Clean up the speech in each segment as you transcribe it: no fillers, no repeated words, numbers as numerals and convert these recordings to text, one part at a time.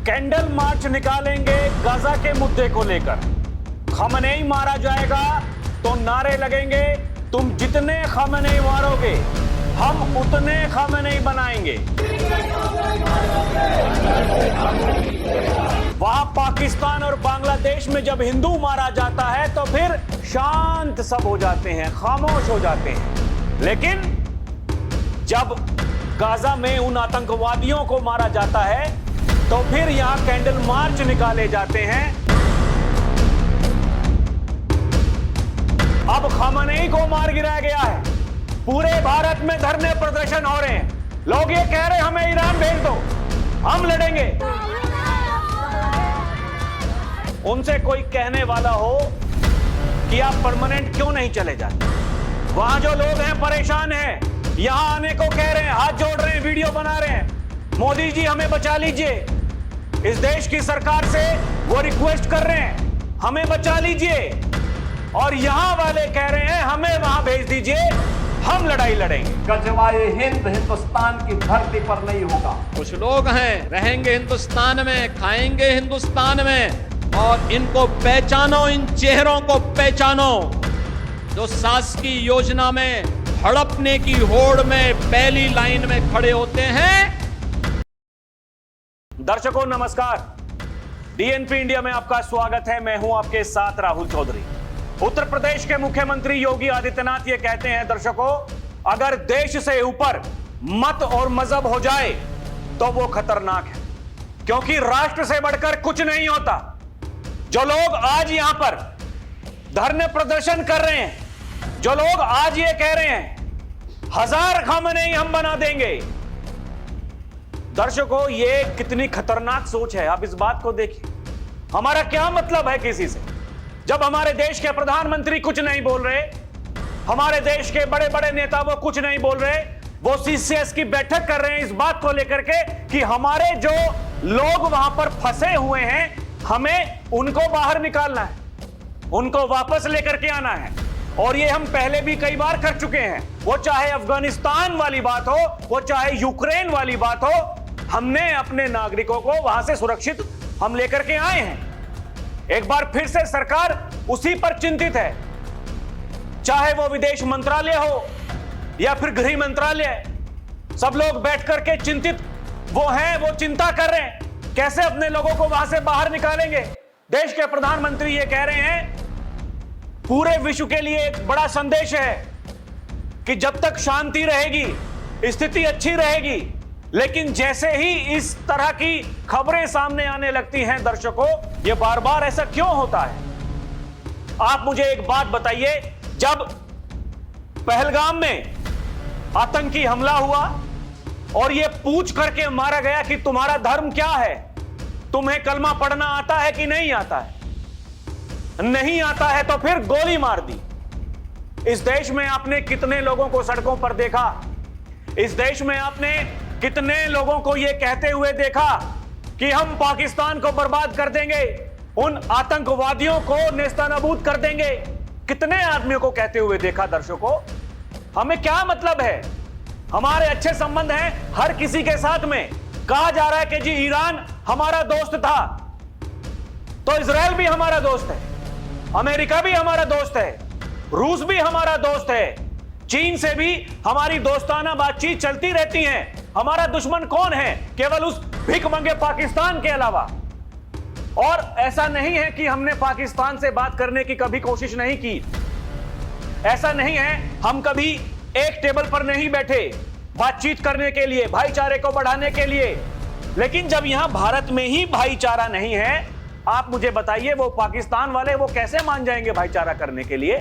Candle march निकालेंगे Gaza के मुद्दे को लेकर। खमेनेई मारा जाएगा तो नारे लगेंगे, तुम जितने खमेनेई मारोगे हम उतने खमेनेई बनाएंगे। वहां पाकिस्तान और बांग्लादेश में जब हिंदू मारा जाता है तो फिर शांत सब हो जाते हैं, खामोश हो जाते हैं। लेकिन जब गाजा में उन आतंकवादियों को मारा जाता है तो फिर यहां कैंडल मार्च निकाले जाते हैं। अब खमेनेई को मार गिराया गया है, पूरे भारत में धरने प्रदर्शन हो रहे हैं। लोग ये कह रहे हैं हमें ईरान भेज दो, हम लड़ेंगे। उनसे कोई कहने वाला हो कि आप परमानेंट क्यों नहीं चले जाते? वहां जो लोग हैं परेशान हैं, यहां आने को कह रहे हैं, हाथ जोड़ रहे हैं, वीडियो बना रहे हैं, मोदी जी हमें बचा लीजिए। इस देश की सरकार से वो रिक्वेस्ट कर रहे हैं हमें बचा लीजिए, और यहां वाले कह रहे हैं हमें वहां भेज दीजिए, हम लड़ाई लड़ेंगे। गजवाए हिंद हिंदुस्तान की धरती पर नहीं होगा। कुछ लोग हैं रहेंगे हिंदुस्तान में, खाएंगे हिंदुस्तान में, और इनको पहचानो, इन चेहरों को पहचानो जो शासकीय योजना में हड़पने की होड़ में पहली लाइन में खड़े होते हैं। दर्शकों नमस्कार, डीएनपी इंडिया में आपका स्वागत है। मैं हूं आपके साथ राहुल चौधरी। उत्तर प्रदेश के मुख्यमंत्री योगी आदित्यनाथ ये कहते हैं, दर्शकों, अगर देश से ऊपर मत और मजहब हो जाए तो वो खतरनाक है, क्योंकि राष्ट्र से बढ़कर कुछ नहीं होता। जो लोग आज यहां पर धरने प्रदर्शन कर रहे हैं, जो लोग आज ये कह रहे हैं 1000 खमेनेई हम बना देंगे, दर्शकों ये कितनी खतरनाक सोच है। आप इस बात को देखिए। हमारा क्या मतलब है किसी से? जब हमारे देश के प्रधानमंत्री कुछ नहीं बोल रहे, हमारे देश के बड़े बड़े नेता वो कुछ नहीं बोल रहे, वो सीसीएस की बैठक कर रहे हैं इस बात को लेकर के कि हमारे जो लोग वहां पर फंसे हुए हैं हमें उनको बाहर निकालना है, उनको वापस लेकर के आना है। और ये हम पहले भी कई बार कर चुके हैं, वो चाहे अफगानिस्तान वाली बात हो, वो चाहे यूक्रेन वाली बात हो, हमने अपने नागरिकों को वहां से सुरक्षित हम लेकर के आए हैं। एक बार फिर से सरकार उसी पर चिंतित है, चाहे वो विदेश मंत्रालय हो या फिर गृह मंत्रालय, सब लोग बैठ करके चिंतित वो हैं, वो चिंता कर रहे हैं कैसे अपने लोगों को वहां से बाहर निकालेंगे। देश के प्रधानमंत्री ये कह रहे हैं, पूरे विश्व के लिए एक बड़ा संदेश है कि जब तक शांति रहेगी, स्थिति अच्छी रहेगी, लेकिन जैसे ही इस तरह की खबरें सामने आने लगती हैं, दर्शकों, ये बार बार ऐसा क्यों होता है? आप मुझे एक बात बताइए, जब पहलगाम में आतंकी हमला हुआ और ये पूछ करके मारा गया कि तुम्हारा धर्म क्या है, तुम्हें कलमा पढ़ना आता है कि नहीं आता है? नहीं आता है तो फिर गोली मार दी। इस देश में आपने कितने लोगों को सड़कों पर देखा? इस देश में आपने कितने लोगों को यह कहते हुए देखा कि हम पाकिस्तान को बर्बाद कर देंगे, उन आतंकवादियों को नेस्तनाबूद कर देंगे? कितने आदमियों को कहते हुए देखा? दर्शकों, हमें क्या मतलब है? हमारे अच्छे संबंध हैं हर किसी के साथ में। कहा जा रहा है कि जी ईरान हमारा दोस्त था, तो इजराइल भी हमारा दोस्त है, अमेरिका भी हमारा दोस्त है, रूस भी हमारा दोस्त है, चीन से भी हमारी दोस्ताना बातचीत चलती रहती है। हमारा दुश्मन कौन है? केवल उस भिखमंगे पाकिस्तान के अलावा। और ऐसा नहीं है कि हमने पाकिस्तान से बात करने की कभी कोशिश नहीं की, ऐसा नहीं है हम कभी एक टेबल पर नहीं बैठे बातचीत करने के लिए, भाईचारे को बढ़ाने के लिए। लेकिन जब यहां भारत में ही भाईचारा नहीं है, आप मुझे बताइए वो पाकिस्तान वाले वो कैसे मान जाएंगे भाईचारा करने के लिए?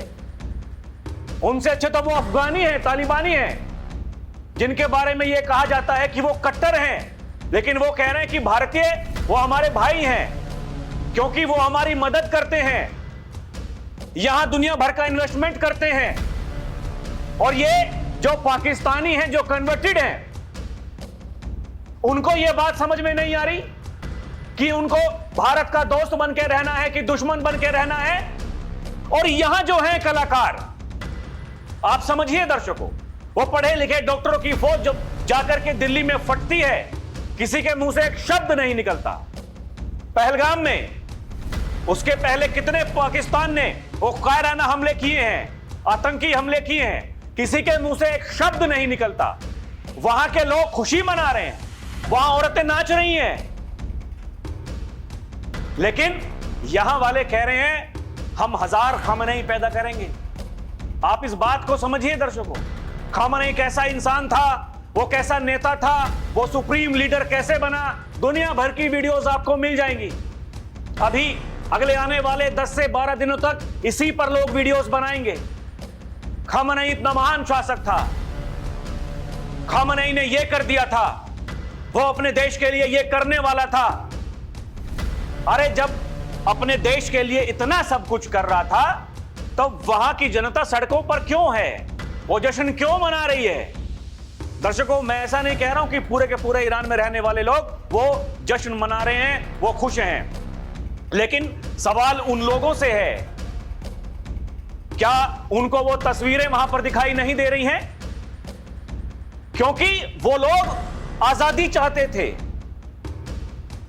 उनसे अच्छे तो वो अफगानी है, तालिबानी है, जिनके बारे में यह कहा जाता है कि वो कट्टर हैं, लेकिन वो कह रहे हैं कि भारतीय वो हमारे भाई हैं क्योंकि वो हमारी मदद करते हैं, यहां दुनिया भर का इन्वेस्टमेंट करते हैं। और ये जो पाकिस्तानी हैं, जो कन्वर्टेड हैं, उनको यह बात समझ में नहीं आ रही कि उनको भारत का दोस्त बन के रहना है कि दुश्मन बन के रहना है। और यहां जो है कलाकार, आप समझिए दर्शकों, वो पढ़े लिखे डॉक्टरों की फौज जब जाकर के दिल्ली में फटती है, किसी के मुंह से एक शब्द नहीं निकलता, पहलगाम में, उसके पहले कितने पाकिस्तान ने वो कायराना हमले किए हैं, आतंकी हमले किए हैं, किसी के मुंह से एक शब्द नहीं निकलता। वहां के लोग खुशी मना रहे हैं, वहां औरतें नाच रही हैं, लेकिन यहां वाले कह रहे हैं हम 1000 खामनेई पैदा करेंगे। आप इस बात को समझिए दर्शकों, खामनेई कैसा इंसान था, वो कैसा नेता था, वो सुप्रीम लीडर कैसे बना, दुनिया भर की वीडियोस आपको मिल जाएंगी। अभी अगले आने वाले 10 से 12 दिनों तक इसी पर लोग वीडियोस बनाएंगे। खामनेई इतना महान शासक था, खामनेई ने यह कर दिया था, वो अपने देश के लिए यह करने वाला था। अरे जब अपने देश के लिए इतना सब कुछ कर रहा था तो वहां की जनता सड़कों पर क्यों है, वो जश्न क्यों मना रही है? दर्शकों, मैं ऐसा नहीं कह रहा हूं कि पूरे के पूरे ईरान में रहने वाले लोग वो जश्न मना रहे हैं, वो खुश हैं, लेकिन सवाल उन लोगों से है, क्या उनको वो तस्वीरें वहां पर दिखाई नहीं दे रही हैं? क्योंकि वो लोग आजादी चाहते थे।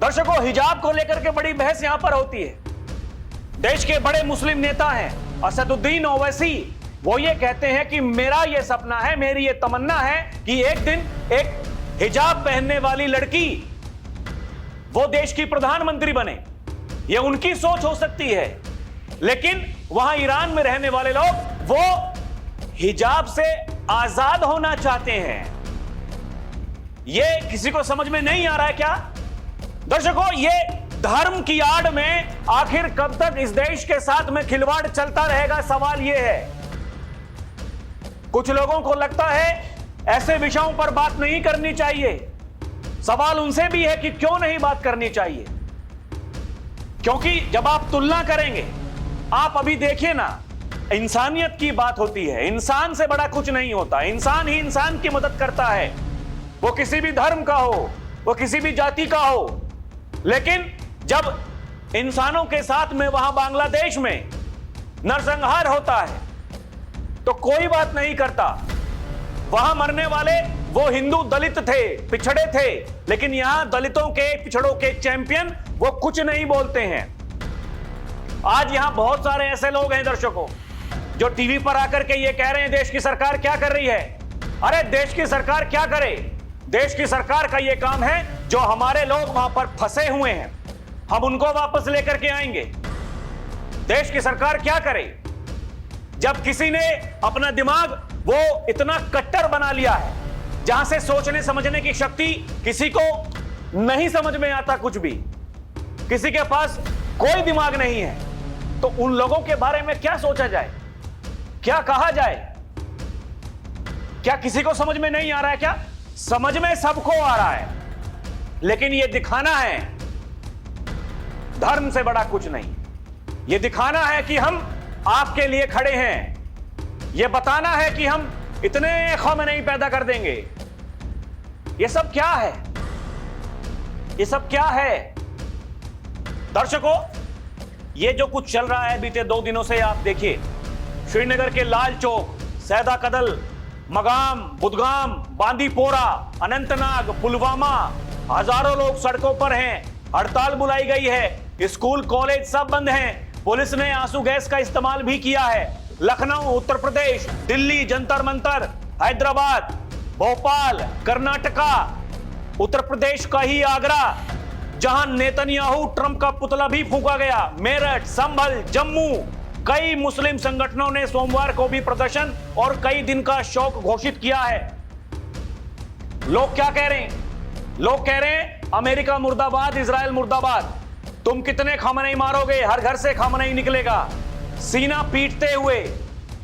दर्शकों, हिजाब को लेकर के बड़ी बहस यहां पर होती है। देश के बड़े मुस्लिम नेता हैं असदुद्दीन ओवैसी, वो ये कहते हैं कि मेरा ये सपना है, मेरी ये तमन्ना है कि एक दिन एक हिजाब पहनने वाली लड़की वो देश की प्रधानमंत्री बने। ये उनकी सोच हो सकती है, लेकिन वहां ईरान में रहने वाले लोग वो हिजाब से आजाद होना चाहते हैं। ये किसी को समझ में नहीं आ रहा है क्या? दर्शकों, ये धर्म की आड़ में आखिर कब तक इस देश के साथ में खिलवाड़ चलता रहेगा, सवाल यह है। कुछ लोगों को लगता है ऐसे विषयों पर बात नहीं करनी चाहिए। सवाल उनसे भी है कि क्यों नहीं बात करनी चाहिए, क्योंकि जब आप तुलना करेंगे, आप अभी देखिए ना, इंसानियत की बात होती है, इंसान से बड़ा कुछ नहीं होता, इंसान ही इंसान की मदद करता है, वो किसी भी धर्म का हो, वो किसी भी जाति का हो। लेकिन जब इंसानों के साथ में वहां बांग्लादेश में नरसंहार होता है तो कोई बात नहीं करता। वहां मरने वाले वो हिंदू दलित थे, पिछड़े थे, लेकिन यहां दलितों के, पिछड़ों के चैंपियन वो कुछ नहीं बोलते हैं। आज यहां बहुत सारे ऐसे लोग हैं दर्शकों, जो टीवी पर आकर के ये कह रहे हैं देश की सरकार क्या कर रही है। अरे देश की सरकार क्या करे? देश की सरकार का ये काम है, जो हमारे लोग वहां पर फंसे हुए हैं हम उनको वापस लेकर के आएंगे। देश की सरकार क्या करे? जब किसी ने अपना दिमाग वो इतना कट्टर बना लिया है, जहां से सोचने समझने की शक्ति किसी को नहीं समझ में आता, कुछ भी किसी के पास कोई दिमाग नहीं है, तो उन लोगों के बारे में क्या सोचा जाए, क्या कहा जाए? क्या किसी को समझ में नहीं आ रहा है? क्या समझ में सबको आ रहा है, लेकिन यह दिखाना है धर्म से बड़ा कुछ नहीं। यह दिखाना है कि हम आपके लिए खड़े हैं, यह बताना है कि हम इतने खामनेई पैदा कर देंगे। यह सब क्या है? यह सब क्या है? दर्शकों, यह जो कुछ चल रहा है बीते 2 दिनों से, आप देखिए श्रीनगर के लाल चौक, सैदा कदल, मगाम, बुदगाम, बांदीपोरा, अनंतनाग, पुलवामा, हजारों लोग सड़कों पर हैं, हड़ताल बुलाई गई है, स्कूल कॉलेज सब बंद हैं, पुलिस ने आंसू गैस का इस्तेमाल भी किया है। लखनऊ, उत्तर प्रदेश, दिल्ली, जंतर मंतर, हैदराबाद, भोपाल, कर्नाटका, उत्तर प्रदेश का ही आगरा, जहां नेतन्याहू ट्रंप का पुतला भी फूंका गया, मेरठ, संभल, जम्मू, कई मुस्लिम संगठनों ने सोमवार को भी प्रदर्शन और कई दिन का शोक घोषित किया है। लोग क्या कह रहे हैं? लोग कह रहे हैं अमेरिका मुर्दाबाद, इजराइल मुर्दाबाद, तुम कितने खामनेई मारोगे, हर घर से खामनेई निकलेगा। सीना पीटते हुए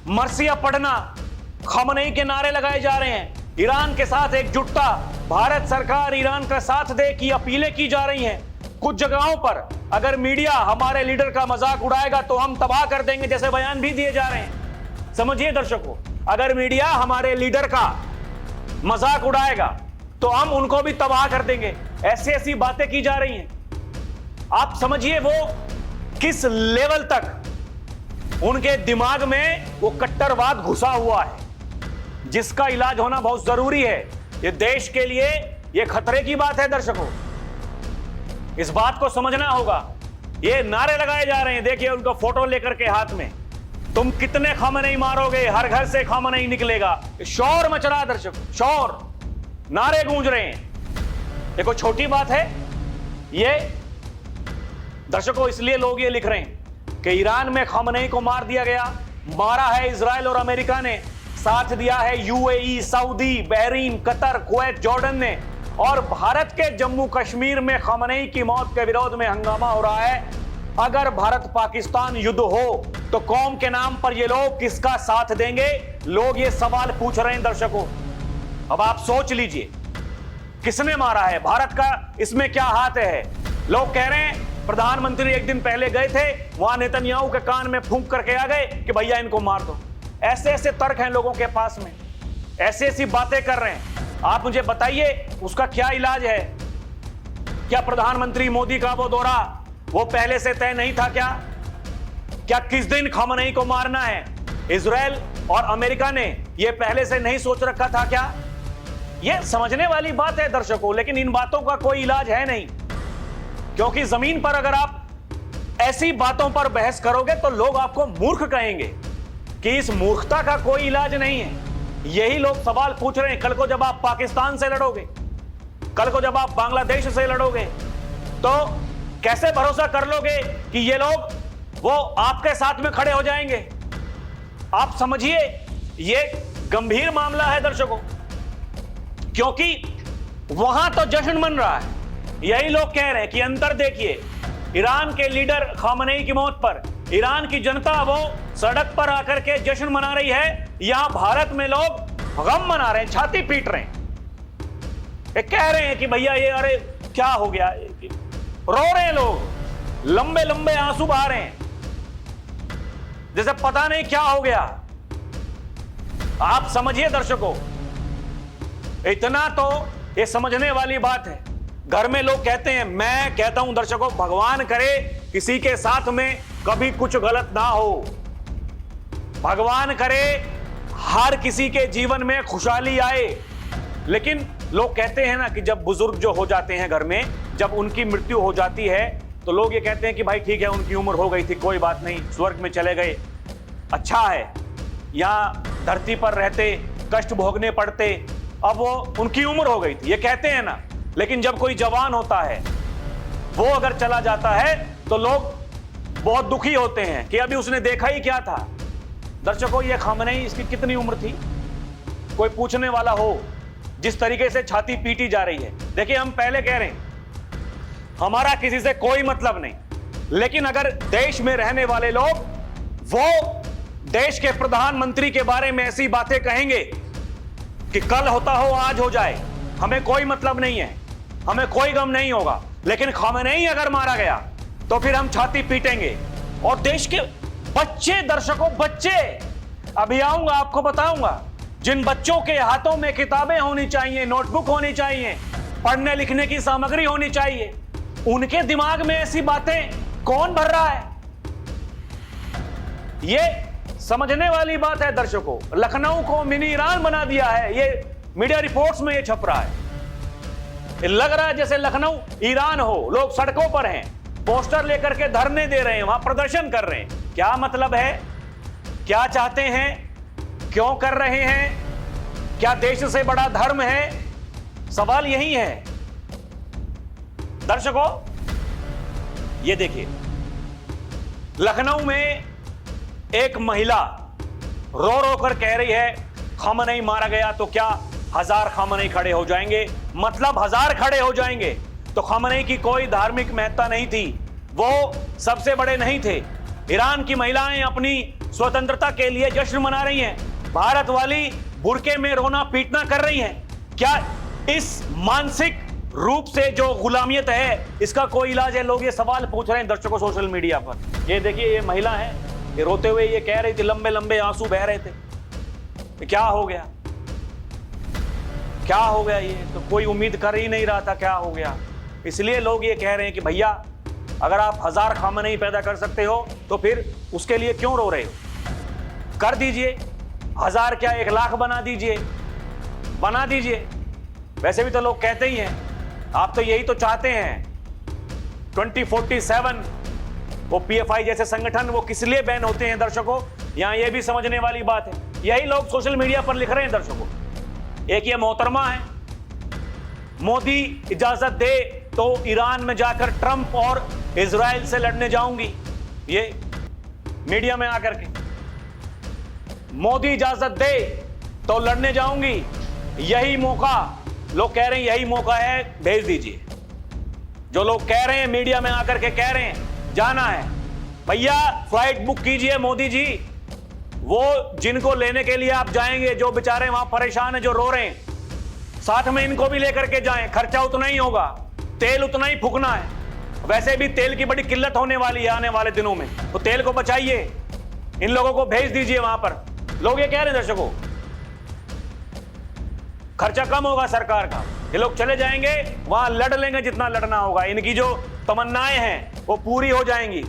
मरसिया पढ़ना, खामनेई के नारे लगाए जा रहे हैं। ईरान के साथ एकजुटता, भारत सरकार ईरान का साथ दे की अपीलें की जा रही हैं। कुछ जगहों पर अगर मीडिया हमारे लीडर का मजाक उड़ाएगा तो हम तबाह कर देंगे, जैसे बयान भी दिए जा रहे हैं। समझिए दर्शकों, अगर मीडिया हमारे लीडर का मजाक उड़ाएगा तो हम उनको भी तबाह कर देंगे, ऐसी ऐसी बातें की जा रही हैं। आप समझिए वो किस लेवल तक उनके दिमाग में वो कट्टरवाद घुसा हुआ है, जिसका इलाज होना बहुत जरूरी है। ये देश के लिए ये खतरे की बात है दर्शकों। इस बात को समझना होगा। ये नारे लगाए जा रहे हैं, देखिए उनका फोटो लेकर के हाथ में, तुम कितने खामनेई मारोगे, हर घर से खामनेई निकलेगा। शोर मच रहा है दर्शक, शोर, नारे गूंज रहे हैं। देखो छोटी बात है ये दर्शकों, इसलिए लोग ये लिख रहे हैं कि ईरान में खामनेई को मार दिया गया, मारा है इजराइल और अमेरिका ने, साथ दिया है UAE, Saudi, Bahrain, Qatar, Kuwait, Jordan ने, और भारत के जम्मू कश्मीर में खामनेई की मौत के विरोध में हंगामा हो रहा है। अगर भारत पाकिस्तान युद्ध हो तो कौम के नाम पर ये लोग किसका साथ देंगे? लोग ये सवाल पूछ रहे हैं दर्शकों। अब आप सोच लीजिए, किसने मारा है, भारत का इसमें क्या हाथ है? लोग कह रहे हैं प्रधानमंत्री एक दिन पहले गए थे, वहां नेतन्याहू के कान में फूंक करके आ गए कि भैया इनको मार दो। ऐसे ऐसे तर्क हैं लोगों के पास में, ऐसी ऐसी बातें कर रहे हैं। आप मुझे बताइए उसका क्या इलाज है? क्या प्रधानमंत्री मोदी का वो दौरा वो पहले से तय नहीं था क्या? क्या किस दिन खामनेई को मारना है इजराइल और अमेरिका ने ये पहले से नहीं सोच रखा था क्या? ये समझने वाली बात है दर्शकों, लेकिन इन बातों का कोई इलाज है नहीं, क्योंकि जमीन पर अगर आप ऐसी बातों पर बहस करोगे तो लोग आपको मूर्ख कहेंगे कि इस मूर्खता का कोई इलाज नहीं है। यही लोग सवाल पूछ रहे हैं। कल को जब आप पाकिस्तान से लड़ोगे, कल को जब आप बांग्लादेश से लड़ोगे, तो कैसे भरोसा कर लोगे कि ये लोग वो आपके साथ में खड़े हो जाएंगे? आप समझिए ये गंभीर मामला है दर्शकों, क्योंकि वहां तो जश्न मन रहा है। यही लोग कह रहे हैं कि अंतर देखिए, ईरान के लीडर खामनेई की मौत पर ईरान की जनता वो सड़क पर आकर के जश्न मना रही है, यहां भारत में लोग गम मना रहे हैं, छाती पीट रहे हैं। ये कह रहे हैं कि भैया ये अरे क्या हो गया, रो रहे हैं लोग, लंबे लंबे आंसू बहा रहे हैं, जैसे पता नहीं क्या हो गया। आप समझिए दर्शकों, इतना तो ये समझने वाली बात है। घर में लोग कहते हैं, मैं कहता हूं दर्शकों, भगवान करे किसी के साथ में कभी कुछ गलत ना हो, भगवान करे हर किसी के जीवन में खुशहाली आए। लेकिन लोग कहते हैं ना कि जब बुजुर्ग जो हो जाते हैं घर में, जब उनकी मृत्यु हो जाती है तो लोग ये कहते हैं कि भाई ठीक है, उनकी उम्र हो गई थी, कोई बात नहीं, स्वर्ग में चले गए, अच्छा है, यहां धरती पर रहते कष्ट भोगने पड़ते, अब वो उनकी उम्र हो गई थी, ये कहते हैं ना। लेकिन जब कोई जवान होता है वो अगर चला जाता है तो लोग बहुत दुखी होते हैं कि अभी उसने देखा ही क्या था। दर्शकों, ये खामनेई, इसकी कितनी उम्र थी? कोई पूछने वाला हो? जिस तरीके से छाती पीटी जा रही है। देखिए, हम पहले कह रहे हैं हमारा किसी से कोई मतलब नहीं, लेकिन अगर देश में रहने वाले लोग वो देश के प्रधानमंत्री के बारे में ऐसी बातें कहेंगे कि कल होता हो आज हो जाए, हमें कोई मतलब नहीं है, हमें कोई गम नहीं होगा, लेकिन खामनेई अगर मारा गया तो फिर हम छाती पीटेंगे। और देश के बच्चे, दर्शकों, बच्चे, अभी आऊंगा आपको बताऊंगा, जिन बच्चों के हाथों में किताबें होनी चाहिए, नोटबुक होनी चाहिए, पढ़ने लिखने की सामग्री होनी चाहिए, उनके दिमाग में ऐसी बातें कौन भर रहा है? ये समझने वाली बात है दर्शकों। लखनऊ को मिनी ईरान बना दिया है, ये मीडिया रिपोर्ट्स में ये छप रहा है। लग रहा है जैसे लखनऊ ईरान हो, लोग सड़कों पर हैं, पोस्टर लेकर के धरने दे रहे हैं, वहां प्रदर्शन कर रहे हैं। क्या मतलब है? क्या चाहते हैं? क्यों कर रहे हैं? क्या देश से बड़ा धर्म है? सवाल यही है दर्शकों। ये देखिए, लखनऊ में एक महिला रो रो कर कह रही है खामनेई मारा गया तो क्या 1000 खामनेई खड़े हो जाएंगे? मतलब 1000 खड़े हो जाएंगे तो खामनेई की कोई धार्मिक महत्ता नहीं थी, वो सबसे बड़े नहीं थे। ईरान की महिलाएं अपनी स्वतंत्रता के लिए जश्न मना रही हैं, भारत वाली बुरके में रोना पीटना कर रही हैं। क्या इस मानसिक रूप से जो गुलामियत है इसका कोई इलाज है? लोग ये सवाल पूछ रहे हैं दर्शकों सोशल मीडिया पर। ये देखिए, ये महिला है, ये रोते हुए ये कह रही थी, लंबे लंबे आंसू बह रहे थे, क्या हो गया, क्या हो गया? ये तो कोई उम्मीद कर ही नहीं रहा था, क्या हो गया? इसलिए लोग ये कह रहे हैं कि भैया अगर आप 1000 खामनेई पैदा कर सकते हो तो फिर उसके लिए क्यों रो रहे हो? कर दीजिए, 1000 क्या 1 लाख बना दीजिए, बना दीजिए। वैसे भी तो लोग कहते ही हैं, आप तो यही तो चाहते हैं 2047 वो पीएफआई जैसे संगठन वो किस लिए बैन होते हैं दर्शकों, यहां ये भी समझने वाली बात है। यही लोग सोशल मीडिया पर लिख रहे हैं दर्शकों। एक ये मोहतरमा है, मोदी इजाजत दे तो ईरान में जाकर ट्रंप और इजराइल से लड़ने जाऊंगी, ये मीडिया में आकर के मोदी इजाजत दे तो लड़ने जाऊंगी, यही मौका लोग कह रहे हैं, यही मौका है, भेज दीजिए। जो लोग कह रहे हैं मीडिया में आकर के कह रहे हैं जाना है, भैया फ्लाइट बुक कीजिए मोदी जी, वो जिनको लेने के लिए आप जाएंगे, जो बेचारे वहां परेशान हैं, जो रो रहे हैं, साथ में इनको भी लेकर के जाएं। खर्चा उतना ही होगा, तेल उतना ही फूकना है, वैसे भी तेल की बड़ी किल्लत होने वाली है आने वाले दिनों में, तो तेल को बचाइए, इन लोगों को भेज दीजिए वहां पर। लोग ये कह रहे हैं दर्शकों, खर्चा कम होगा सरकार का, ये लोग चले जाएंगे वहां लड़ लेंगे जितना लड़ना होगा, इनकी जो तमन्नाएं हैं वो पूरी हो जाएंगी।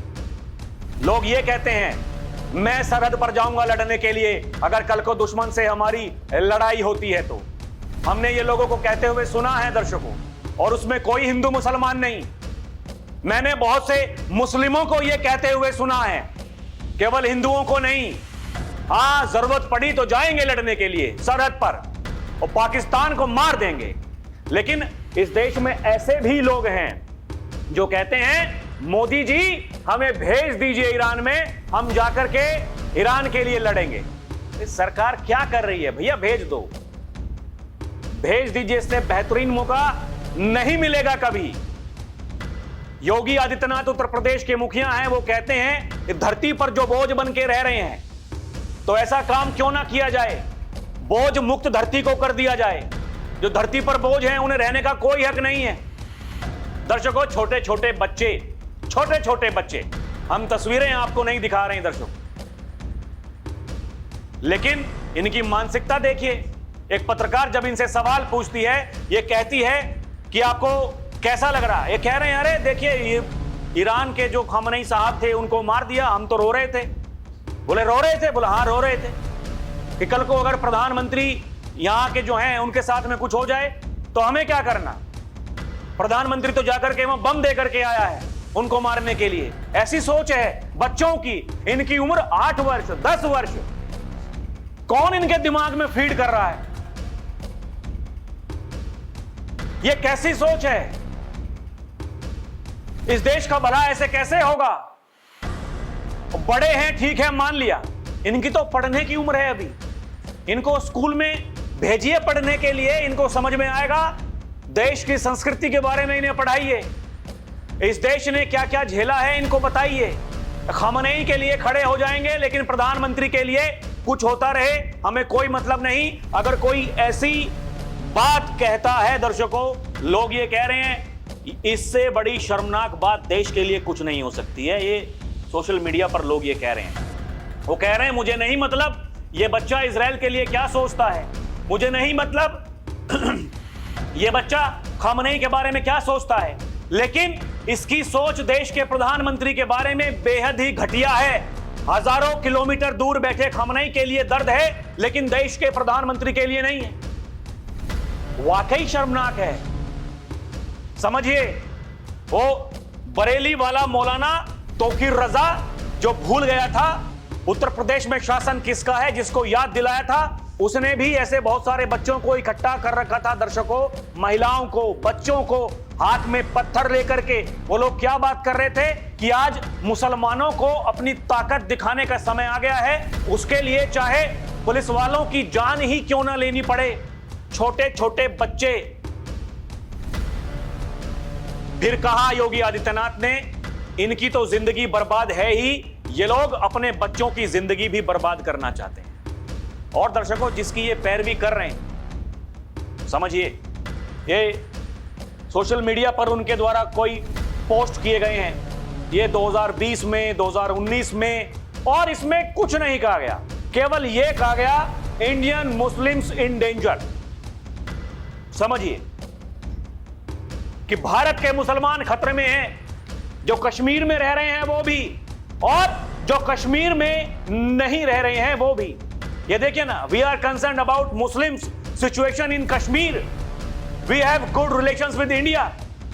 लोग ये कहते हैं मैं सरहद पर जाऊंगा लड़ने के लिए अगर कल को दुश्मन से हमारी लड़ाई होती है तो। हमने ये लोगों को कहते हुए सुना है दर्शकों, और उसमें कोई हिंदू मुसलमान नहीं, मैंने बहुत से मुस्लिमों को यह कहते हुए सुना है, केवल हिंदुओं को नहीं। हां, जरूरत पड़ी तो जाएंगे लड़ने के लिए सरहद पर और पाकिस्तान को मार देंगे। लेकिन इस देश में ऐसे भी लोग हैं जो कहते हैं मोदी जी हमें भेज दीजिए ईरान में, हम जाकर के ईरान के लिए लड़ेंगे। इस सरकार क्या कर रही है भैया, भेज दो, भेज दीजिए, इससे बेहतरीन मौका नहीं मिलेगा कभी। योगी आदित्यनाथ उत्तर प्रदेश के मुखिया हैं, वो कहते हैं धरती पर जो बोझ बन के रह रहे हैं तो ऐसा काम क्यों ना किया जाए, बोझ मुक्त धरती को कर दिया जाए। जो धरती पर बोझ हैं उन्हें रहने का कोई हक नहीं है। दर्शकों, छोटे छोटे बच्चे, हम तस्वीरें आपको नहीं दिखा रहे हैं दर्शकों, लेकिन इनकी मानसिकता देखिए। एक पत्रकार जब इनसे सवाल पूछती है, ये कहती है कि आपको कैसा लग रहा है, ये कह रहे हैं अरे देखिए ये ईरान के जो खमनई साहब थे उनको मार दिया, हम तो रो रहे थे। बोले रो रहे थे? बोला हाँ रो रहे थे कि कल को अगर प्रधानमंत्री यहां के जो हैं उनके साथ में कुछ हो जाए तो हमें क्या करना। प्रधानमंत्री तो जाकर के वहां बम दे करके आया है उनको मारने के लिए। ऐसी सोच है बच्चों की, इनकी उम्र 8 वर्ष 10 वर्ष, कौन इनके दिमाग में फीड कर रहा है? ये कैसी सोच है? इस देश का भला ऐसे कैसे होगा? बड़े हैं ठीक है, मान लिया, इनकी तो पढ़ने की उम्र है अभी, इनको स्कूल में भेजिए पढ़ने के लिए, इनको समझ में आएगा, देश की संस्कृति के बारे में इन्हें पढ़ाइए, इस देश ने क्या क्या झेला है इनको बताइए। खमनई के लिए खड़े हो जाएंगे लेकिन प्रधानमंत्री के लिए कुछ होता रहे हमें कोई मतलब नहीं। अगर कोई ऐसी बात कहता है दर्शकों, लोग ये कह रहे हैं इससे बड़ी शर्मनाक बात देश के लिए कुछ नहीं हो सकती है। ये सोशल मीडिया पर लोग ये कह रहे हैं, वो कह रहे हैं मुझे नहीं मतलब ये बच्चा इजराइल के लिए क्या सोचता है, मुझे नहीं मतलब ये बच्चा खमनई के बारे में क्या सोचता है, लेकिन इसकी सोच देश के प्रधानमंत्री के बारे में बेहद ही घटिया है। हजारों किलोमीटर दूर बैठे खमनई के लिए दर्द है लेकिन देश के प्रधानमंत्री के लिए नहीं है। वाकई शर्मनाक है। समझिए, वो बरेली वाला मौलाना तौकीर रजा जो भूल गया था उत्तर प्रदेश में शासन किसका है, जिसको याद दिलाया था, उसने भी ऐसे बहुत सारे बच्चों को इकट्ठा कर रखा था दर्शकों, महिलाओं को, बच्चों को, हाथ में पत्थर लेकर के। वो लोग क्या बात कर रहे थे कि आज मुसलमानों को अपनी ताकत दिखाने का समय आ गया है, उसके लिए चाहे पुलिस वालों की जान ही क्यों ना लेनी पड़े। छोटे छोटे बच्चे। फिर कहा योगी आदित्यनाथ ने, इनकी तो जिंदगी बर्बाद है ही, ये लोग अपने बच्चों की जिंदगी भी बर्बाद करना चाहते हैं। और दर्शकों, जिसकी ये पैरवी कर रहे हैं, समझिए, ये सोशल मीडिया पर उनके द्वारा कोई पोस्ट किए गए हैं, ये 2020 में, 2019 में, और इसमें कुछ नहीं कहा गया, केवल ये कहा गया इंडियन मुस्लिम्स इन डेंजर। समझिए कि भारत के मुसलमान खतरे में हैं, जो कश्मीर में रह रहे हैं वो भी, और जो कश्मीर में नहीं रह रहे हैं वो भी। ये देखिए ना, we are concern about Muslims situation in Kashmir, we have good relations with India,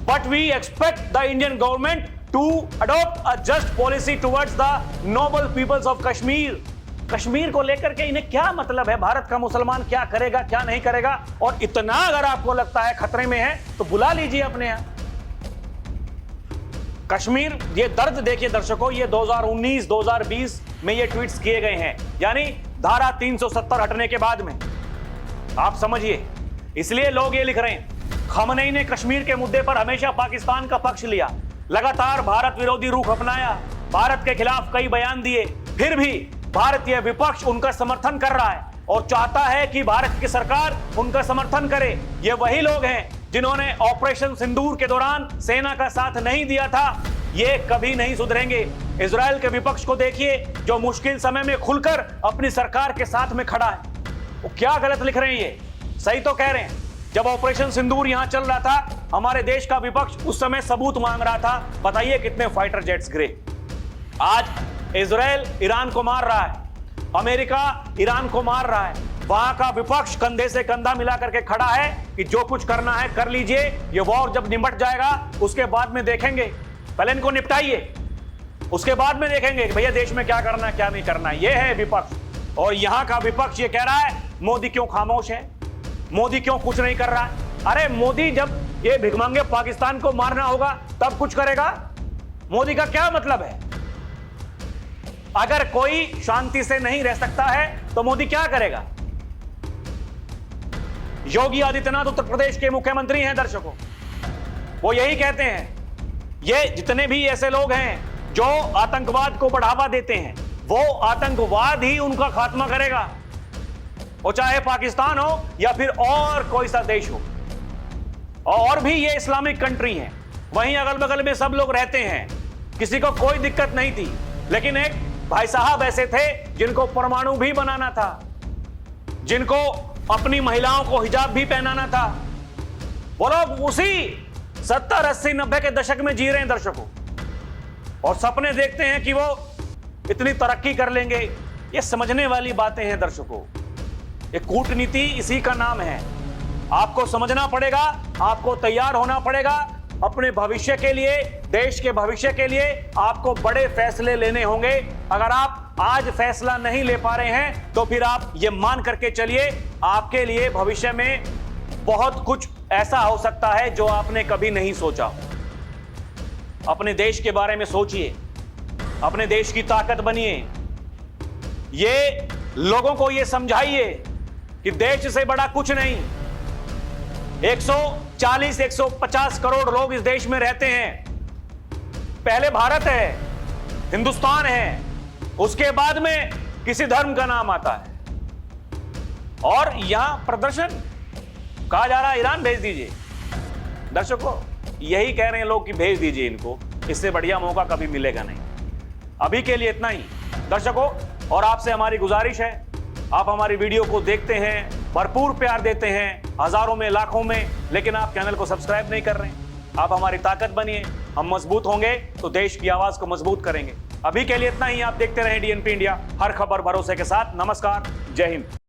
but we expect the Indian government to adopt a just policy towards the noble peoples of Kashmir. Kashmir को लेकर के इन्हें क्या मतलब है? भारत का मुसलमान क्या करेगा, क्या नहीं करेगा? और इतना अगर आपको लगता है खतरे में है तो बुला लीजिए अपने यहां। कश्मीर, ये दर्द देखिए दर्शकों, ये 2019-2020 में ये ट्वीट्स किए गए हैं, यानी धारा 370 हटने के बाद में। आप समझिए, इसलिए लोग ये लिख रहे हैं, खमनेई ने कश्मीर के मुद्दे पर हमेशा पाकिस्तान का पक्ष लिया, लगातार भारत विरोधी रुख अपनाया, भारत के खिलाफ कई बयान दिए, फिर भी भारतीय विपक्ष उनका समर्थन कर रहा है और चाहता है कि भारत की सरकार उनका समर्थन करे। ये वही लोग हैं जिन्होंने ऑपरेशन सिंदूर के दौरान सेना का साथ नहीं दिया था। ये कभी नहीं सुधरेंगे। इजराइल के विपक्ष को देखिए, जो मुश्किल समय में खुलकर अपनी सरकार के साथ में खड़ा है। वो क्या गलत लिख रहे हैं? ये सही तो कह रहे हैं। जब ऑपरेशन सिंदूर यहां चल रहा था, हमारे देश का विपक्ष उस समय सबूत मांग रहा था, बताइए कितने फाइटर जेट्स गिरे। आज इजराइल ईरान को मार रहा है, अमेरिका ईरान को मार रहा है, वहां का विपक्ष कंधे से कंधा मिला करके खड़ा है कि जो कुछ करना है कर लीजिए, ये वॉर जब निपट जाएगा उसके बाद में देखेंगे, पहले इनको निपटाइए, उसके बाद में देखेंगे कि भैया देश में क्या करना है क्या नहीं करना है। ये है विपक्ष। और यहां का विपक्ष ये कह रहा है मोदी क्यों खामोश है, मोदी क्यों कुछ नहीं कर रहा है। अरे मोदी जब ये भिखमंगे पाकिस्तान को मारना होगा तब कुछ करेगा। मोदी का क्या मतलब है? अगर कोई शांति से नहीं रह सकता है तो मोदी क्या करेगा? योगी आदित्यनाथ उत्तर प्रदेश के मुख्यमंत्री हैं दर्शकों, वो यही कहते हैं, ये जितने भी ऐसे लोग हैं जो आतंकवाद को बढ़ावा देते हैं, वो आतंकवाद ही उनका खात्मा करेगा, वो चाहे पाकिस्तान हो या फिर और कोई सा देश हो। और भी ये इस्लामिक कंट्री हैं, वहीं अगल बगल में सब लोग रहते हैं, किसी को कोई दिक्कत नहीं थी। लेकिन एक भाई साहब ऐसे थे जिनको परमाणु भी बनाना था, जिनको अपनी महिलाओं को हिजाब भी पहनाना था। वो लोग उसी 70, 80, 90 के दशक में जी रहे हैं दर्शकों, और सपने देखते हैं कि वो इतनी तरक्की कर लेंगे। ये समझने वाली बातें हैं दर्शकों। ये कूटनीति इसी का नाम है। आपको समझना पड़ेगा, आपको तैयार होना पड़ेगा अपने भविष्य के लिए, देश के भविष्य के लिए। आपको बड़े फैसले लेने होंगे। अगर आप आज फैसला नहीं ले पा रहे हैं तो फिर आप ये मान करके चलिए, आपके लिए भविष्य में बहुत कुछ ऐसा हो सकता है जो आपने कभी नहीं सोचा। अपने देश के बारे में सोचिए, अपने देश की ताकत बनिए। ये लोगों को ये समझाइए कि देश से बड़ा कुछ नहीं। 140-150 करोड़ लोग इस देश में रहते हैं। पहले भारत है, हिंदुस्तान है, उसके बाद में किसी धर्म का नाम आता है। और यहां प्रदर्शन कहा जा रहा है ईरान भेज दीजिए। दर्शकों, यही कह रहे हैं लोग कि भेज दीजिए इनको, इससे बढ़िया मौका कभी मिलेगा नहीं। अभी के लिए इतना ही दर्शकों, और आपसे हमारी गुजारिश है, आप हमारी वीडियो को देखते हैं, भरपूर प्यार देते हैं, हजारों में लाखों में, लेकिन आप चैनल को सब्सक्राइब नहीं कर रहे हैं। आप हमारी ताकत बनिए, हम मजबूत होंगे तो देश की आवाज को मजबूत करेंगे। अभी के लिए इतना ही। आप देखते रहें DNP इंडिया, हर खबर भरोसे के साथ। नमस्कार, जय हिंद।